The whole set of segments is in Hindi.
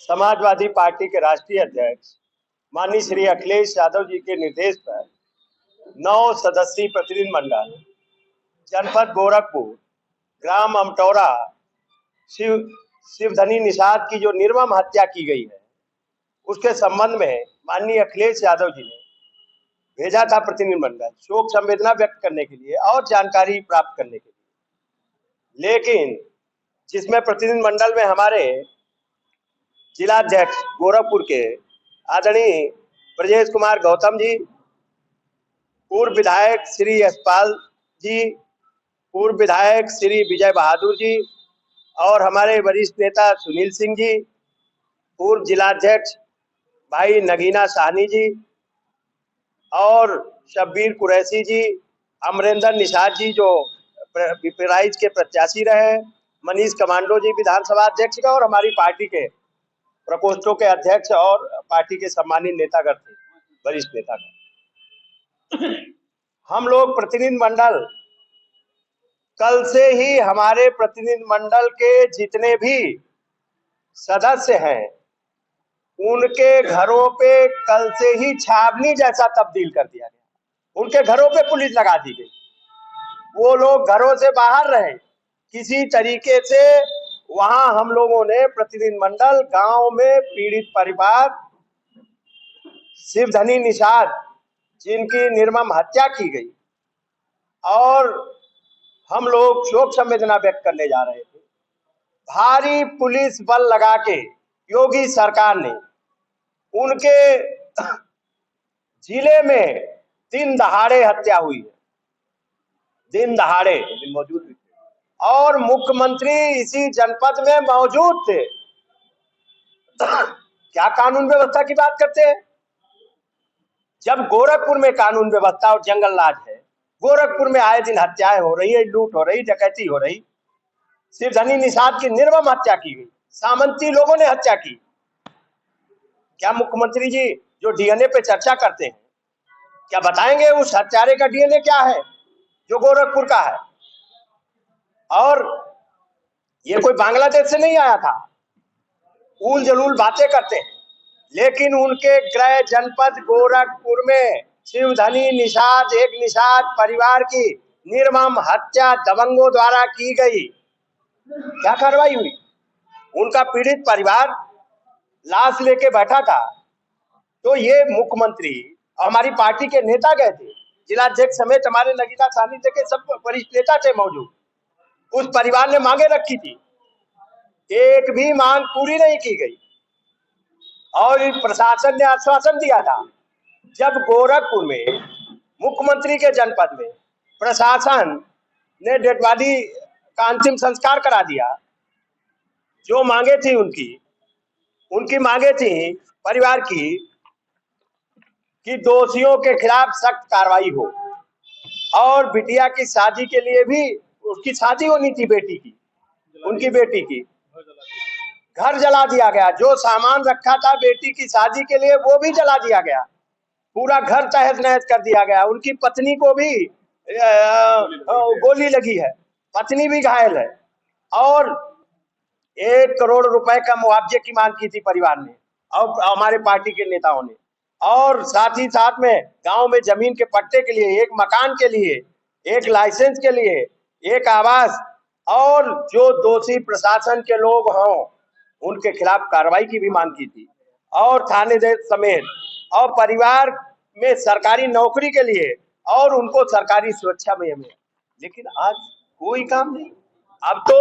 समाजवादी पार्टी के राष्ट्रीय अध्यक्ष माननीय श्री अखिलेश यादव जी के निर्देश पर 9 सदस्यीय प्रतिनिधिमंडल जनपद गोरखपुर ग्राम अमटौरा शिवधनी निषाद की जो निर्मम हत्या की गई है उसके संबंध में माननीय अखिलेश यादव जी ने भेजा था प्रतिनिधिमंडल शोक संवेदना व्यक्त करने के लिए और जानकारी प्राप्त करने के लिए। लेकिन जिसमें प्रतिनिधिमंडल में हमारे जिलाध्यक्ष गोरखपुर के आदरणीय ब्रजेश कुमार गौतम जी, पूर्व विधायक श्री यशपाल जी, पूर्व विधायक श्री विजय बहादुर जी और हमारे वरिष्ठ नेता सुनील सिंह जी, पूर्व जिलाध्यक्ष भाई नगीना साहनी जी और शब्बीर कुरैशी जी, अमरेंद्र निषाद जी जो पिपराइच के प्रत्याशी रहे, मनीष कमांडो जी विधानसभा अध्यक्ष का और हमारी पार्टी के प्रकोष्ठों के अध्यक्ष और पार्टी के सम्मानित नेतागण थे, वरिष्ठ नेतागण। हम लोग प्रतिनिधिमंडल कल से ही हमारे प्रतिनिधिमंडल के जितने भी सदस्य हैं उनके घरों पे कल से ही छावनी जैसा तब्दील कर दिया गया। उनके घरों पे पुलिस लगा दी गई, वो लोग घरों से बाहर रहे किसी तरीके से। वहां हम लोगों ने प्रतिनिधिमंडल गांव में पीड़ित परिवार शिवधनी निषाद जिनकी निर्मम हत्या की गई और हम लोग शोक संवेदना व्यक्त करने जा रहे थे। भारी पुलिस बल लगा के योगी सरकार ने उनके जिले में दिन दहाड़े हत्या हुई है, दिन दहाड़े मौजूद थे और मुख्यमंत्री इसी जनपद में मौजूद थे। क्या कानून व्यवस्था की बात करते हैं? जब गोरखपुर में कानून व्यवस्था और जंगल राज है, गोरखपुर में आए दिन हत्याएं हो रही है, लूट हो रही, डकैती हो रही, शिवधनी निषाद की निर्मम हत्या की गई, सामंती लोगों ने हत्या की। क्या मुख्यमंत्री जी जो डीएनए पे चर्चा करते हैं, क्या बताएंगे उस हत्यारे का डीएनए क्या है जो गोरखपुर का है? और ये कोई बांग्लादेश से नहीं आया था। ऊल जलूल बातें करते हैं, लेकिन उनके गृह जनपद गोरखपुर में शिवधनी निषाद एक निषाद परिवार की निर्मम हत्या दबंगों द्वारा की गई। क्या कार्रवाई हुई? उनका पीड़ित परिवार लाश लेके बैठा था, तो ये मुख्यमंत्री हमारी पार्टी के नेता गए थे, जिलाध्यक्ष समेत हमारे नगीना साहनी के सब वरिष्ठ नेता थे मौजूद। उस परिवार ने मांगे रखी थी, एक भी मांग पूरी नहीं की गई और प्रशासन ने आश्वासन दिया था। जब गोरखपुर में मुख्यमंत्री के जनपद में प्रशासन ने डेड बॉडी का अंतिम संस्कार करा दिया, जो मांगे थी उनकी मांगे थी परिवार की कि दोषियों के खिलाफ सख्त कार्रवाई हो और बिटिया की शादी के लिए भी उसकी शादी होनी थी, बेटी की, उनकी बेटी की। घर जला दिया गया, जो सामान रखा था बेटी की शादी के लिए वो भी जला दिया गया, पूरा घर तहस नहस कर दिया गया। उनकी पत्नी को भी गोली लगी है, पत्नी भी घायल है और 1 करोड़ रुपए का मुआवजे की मांग की थी परिवार ने और हमारे पार्टी के नेताओं ने। और साथ ही साथ में गांव में जमीन के पट्टे के लिए, एक मकान के लिए, एक लाइसेंस के लिए, एक आवास और जो दोषी प्रशासन के लोग हों उनके खिलाफ कार्रवाई की भी मांग की थी और थाने समेत और परिवार में सरकारी नौकरी के लिए और उनको सरकारी सुरक्षा में हमें। लेकिन आज कोई काम नहीं। अब तो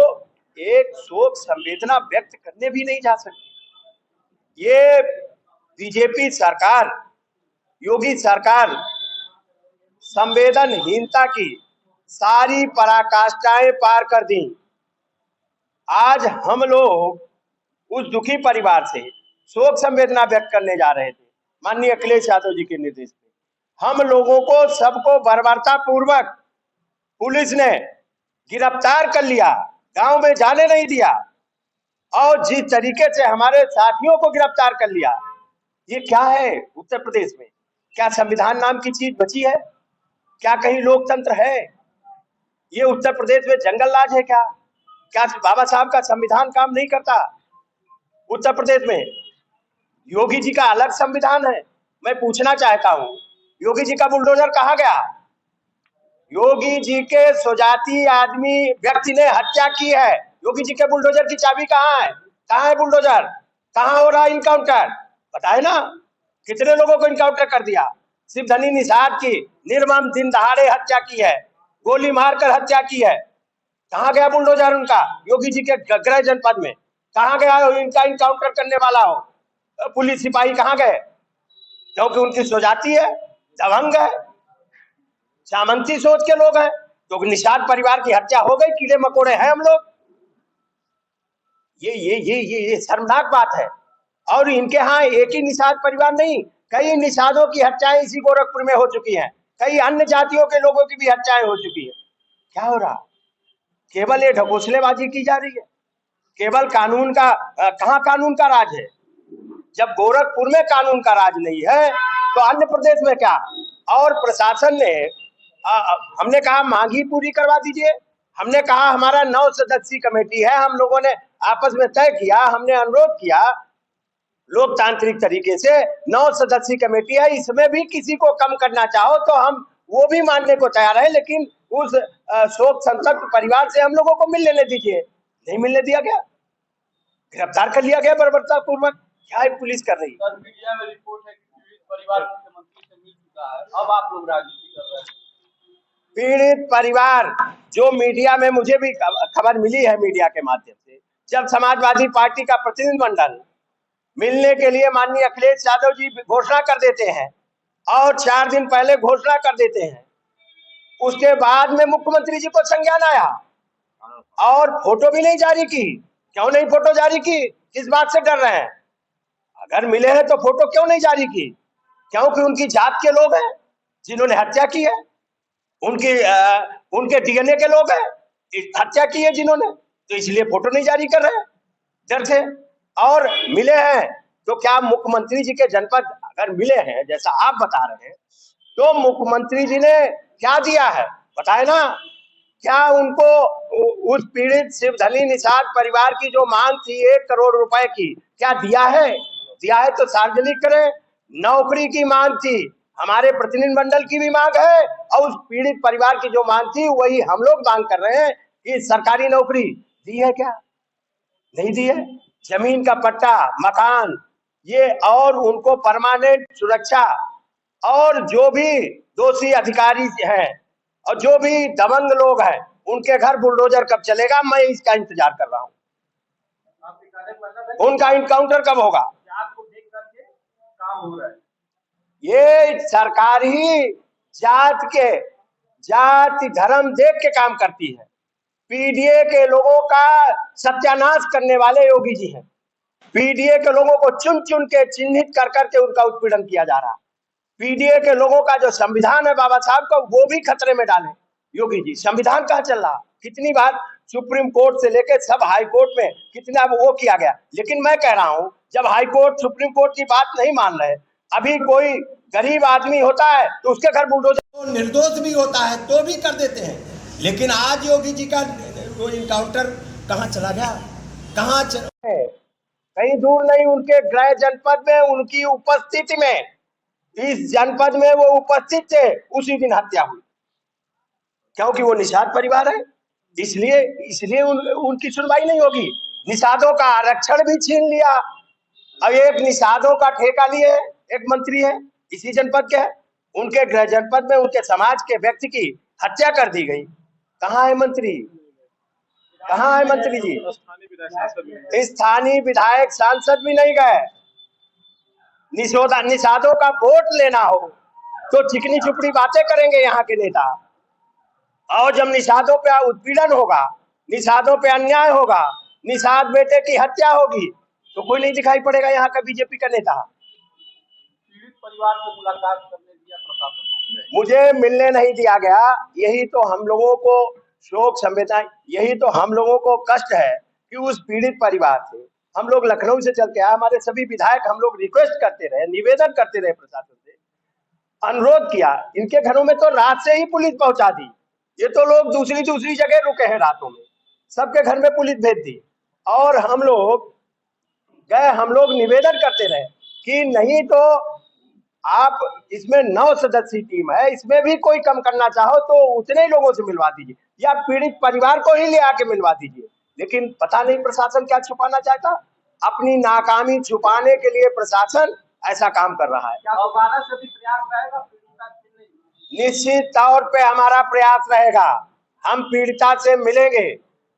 एक शोक संवेदना व्यक्त करने भी नहीं जा सकती। ये बीजेपी सरकार, योगी सरकार संवेदनहीनता की सारी पराकाष्ठाएं पार कर दी। आज हम लोग उस दुखी परिवार से शोक संवेदना व्यक्त करने जा रहे थे माननीय अखिलेश यादव जी के निर्देश पे। हम लोगों को सबको बर्बरता पूर्वक पुलिस ने गिरफ्तार कर लिया, गांव में जाने नहीं दिया और जिस तरीके से हमारे साथियों को गिरफ्तार कर लिया, ये क्या है उत्तर प्रदेश में? क्या संविधान नाम की चीज बची है? क्या कहीं लोकतंत्र है? ये उत्तर प्रदेश में जंगल राज है क्या? क्या बाबा साहब का संविधान काम नहीं करता? उत्तर प्रदेश में योगी जी का अलग संविधान है। मैं पूछना चाहता हूं, योगी जी का बुलडोजर कहाँ गया? योगी जी के स्वजाती आदमी व्यक्ति ने हत्या की है, योगी जी के बुलडोजर की चाबी कहाँ है? कहाँ है बुलडोजर? कहाँ हो रहा है इनकाउंटर? बताए ना, कितने लोगों को इनकाउंटर कर दिया। सिर्फ धनी निषाद की निर्मम दिन दहाड़े हत्या की है, गोली मारकर हत्या की है। कहाँ गया बुलडोजर उनका? योगी जी के गृह जनपद में कहाँ गया इनका इनकाउंटर करने वाला हो पुलिस सिपाही? कहाँ गए? क्योंकि उनकी स्वजाती है, दबंग है, सामंती सोच के लोग हैं। तो निषाद परिवार की हत्या हो गई, कीड़े मकोड़े हैं हम लोग। ये शर्मनाक बात है। और इनके यहाँ एक ही निषाद परिवार नहीं, कई निषादों की हत्याएं इसी गोरखपुर में हो चुकी हैं, कई अन्य जातियों के लोगों की भी हत्याएं हो चुकी है। क्या हो रहा? केवल ये ढकोसलेबाजी की जा रही है, केवल कानून का कहाँ कानून का राज है? जब गोरखपुर में कानून का राज नहीं है तो अन्य प्रदेश में क्या? और प्रशासन ने हमने कहा मांग ही पूरी करवा दीजिए। हमने कहा हमारा 9 सदस्यीय कमेटी है, हम लोगों ने आपस में तय किया, हमने अनुरोध किया लोकतांत्रिक तरीके से 9 सदस्यीय कमेटी है, इसमें भी किसी को कम करना चाहो तो हम वो भी मानने को तैयार है, लेकिन उस शोक संतप्त परिवार से हम लोगों को मिल लेने दीजिए। नहीं मिलने दिया गया, गिरफ्तार कर लिया गया बर्बरता पूर्वक। क्या है पुलिस कर रही है? मीडिया में रिपोर्ट है कि पीड़ित परिवार मुख्यमंत्री से मिल चुका है, अब आप लोग राजनीति कर रहे हैं। पीड़ित परिवार, जो मीडिया में मुझे भी खबर मिली है मीडिया के माध्यम से, जब समाजवादी पार्टी का प्रतिनिधिमंडल मिलने के लिए माननीय अखिलेश यादव जी घोषणा कर देते हैं और 4 दिन पहले घोषणा कर देते हैं, उसके बाद में मुख्यमंत्री जी को संज्ञान आया और फोटो भी नहीं जारी की। क्यों नहीं फोटो जारी की? किस बात से डर रहे हैं? अगर मिले हैं तो फोटो क्यों नहीं जारी की? क्योंकि उनकी जात के लोग हैं जिन्होंने हत्या की है, उनके डीएनए के लोग हैं, हत्या की है जिन्होंने, तो इसलिए फोटो नहीं जारी कर रहे हैं डर से। और मिले हैं तो क्या मुख्यमंत्री जी के जनपद अगर मिले हैं जैसा आप बता रहे हैं, तो मुख्यमंत्री जी ने क्या दिया है बताए ना? क्या उनको उस पीड़ित शिवधनी निषाद परिवार की जो मांग थी 1 करोड़ रुपए की, क्या दिया है? दिया है तो सार्वजनिक करें। नौकरी की मांग थी, हमारे प्रतिनिधिमंडल की भी मांग है, और उस पीड़ित परिवार की जो मांग थी वही हम लोग मांग कर रहे हैं कि सरकारी नौकरी दी है क्या? नहीं दी है। जमीन का पट्टा, मकान, ये और उनको परमानेंट सुरक्षा, और जो भी दोषी अधिकारी हैं और जो भी दबंग लोग हैं उनके घर बुलडोजर कब चलेगा, मैं इसका इंतजार कर रहा हूँ। उनका इनकाउंटर कब होगा? आपको देख करके काम हो रहा है। ये सरकार ही जाति धर्म देख के काम करती है। पीडीए के लोगों का सत्यानाश करने वाले योगी जी हैं। पीडीए के लोगों को चुन चुन के चिन्हित कर करके उनका उत्पीड़न किया जा रहा है। पीडीए के लोगों का जो संविधान है बाबा साहब का, वो भी खतरे में डाले योगी जी। संविधान कहाँ चल रहा? कितनी बार सुप्रीम कोर्ट से लेकर सब हाई कोर्ट में कितना वो किया गया, लेकिन मैं कह रहा हूं जब हाई कोर्ट सुप्रीम कोर्ट की बात नहीं मान रहे, अभी कोई गरीब आदमी होता है तो उसके घर बुलडोजर, निर्दोष भी होता है तो भी कर देते हैं। लेकिन आज योगी जी का वो इनकाउंटर कहाँ चला गया? कहाँ कहीं दूर नहीं, उनके गृह जनपद में, उनकी उपस्थिति में, इस जनपद में वो उपस्थित थे, उसी दिन हत्या हुई। क्योंकि वो निषाद परिवार है, इसलिए उनकी सुनवाई नहीं होगी। निषादों का आरक्षण भी छीन लिया। अब एक निषादों का ठेका लिए एक मंत्री है, इसी जनपद के है, उनके गृह जनपद में उनके समाज के व्यक्ति की हत्या कर दी गई। कहाँ है मंत्री? कहाँ है मंत्री जी? स्थानीय विधायक सांसद भी नहीं गए। निषादों का वोट लेना हो तो चिकनी चुपड़ी बातें करेंगे यहाँ के नेता, और जब निषादों पे उत्पीड़न होगा, निषादों पे अन्याय होगा, निषाद बेटे की हत्या होगी, तो कोई नहीं दिखाई पड़ेगा यहाँ का बीजेपी का नेता। पीड़ित परिवार से मुलाकात करने दिया प्रशासन? मुझे मिलने नहीं दिया गया। यही तो हम लोगों को शोक संवेदना, यही तो हम लोगों को कष्ट है कि उस पीड़ित परिवार से हम लोग लखनऊ से चल के आए, हमारे सभी विधायक, हम लोग रिक्वेस्ट करते रहे, निवेदन करते रहे, प्रशासन से अनुरोध किया। इनके घरों में तो रात से ही पुलिस पहुंचा दी। ये तो लोग दूसरी जगह रुके हैं रातों में, सबके घर में पुलिस भेज दी। और हम लोग गए हम लोग निवेदन करते रहे कि नहीं तो आप इसमें 9 सदस्यीय टीम है, इसमें भी कोई कम करना चाहो तो उतने ही लोगों से मिलवा दीजिए या पीड़ित परिवार को ही ले आके मिलवा दीजिए। लेकिन पता नहीं प्रशासन क्या छुपाना चाहता, अपनी नाकामी छुपाने के लिए प्रशासन ऐसा काम कर रहा है। क्या दोबारा से भी प्रयास रहेगा पीड़िता से नहीं? निश्चित तौर पे हमारा प्रयास रहेगा, हम पीड़िता से मिलेंगे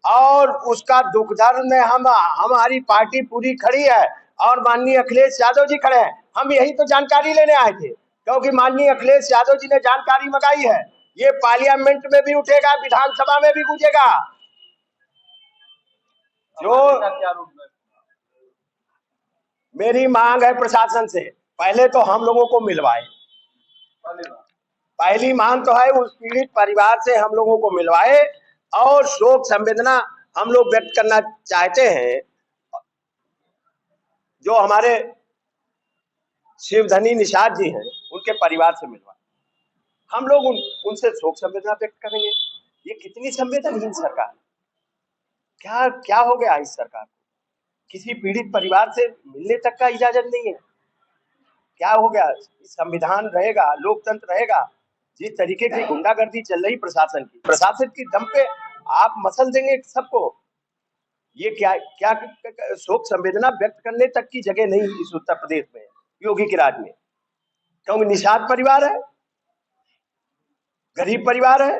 और उसका दुख दर्द में हमारी पार्टी पूरी खड़ी है और माननीय अखिलेश यादव जी खड़े हैं। हम यही तो जानकारी लेने आए थे, क्योंकि माननीय अखिलेश यादव जी ने जानकारी मंगाई है, ये पार्लियामेंट में भी उठेगा, विधानसभा में भी गूंजेगा। जो क्या रूप है? मेरी मांग है प्रशासन से, पहले तो हम लोगों को मिलवाए। पहली मांग तो है उस पीड़ित परिवार से हम लोगों को मिलवाए और शोक संवेदना हम लोग व्यक्त करना चाहते हैं। जो हमारे शिवधनी निषाद जी हैं उनके परिवार से मिलवाए, हम लोग उनसे शोक संवेदना व्यक्त करेंगे। ये कितनी संवेदनहीन सरकार, क्या क्या हो गया इस सरकार को? किसी पीड़ित परिवार से मिलने तक का इजाजत नहीं है, क्या हो गया? संविधान रहेगा, लोकतंत्र रहेगा, जिस तरीके की गुंडागर्दी चल रही प्रशासन की दम पे आप मसल देंगे सबको। ये क्या क्या शोक संवेदना व्यक्त करने तक की जगह नहीं इस उत्तर प्रदेश में, योगी के राज में। क्योंकि निषाद परिवार है, गरीब परिवार है,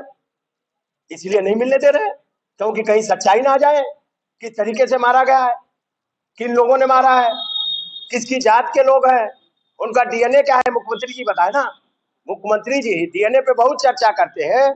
इसलिए नहीं मिलने दे रहे, क्योंकि कहीं सच्चाई ना आ जाए किस तरीके से मारा गया है, किन लोगों ने मारा है, किसकी जात के लोग हैं, उनका डीएनए क्या है। मुख्यमंत्री जी बताए ना, मुख्यमंत्री जी डीएनए पे बहुत चर्चा करते हैं,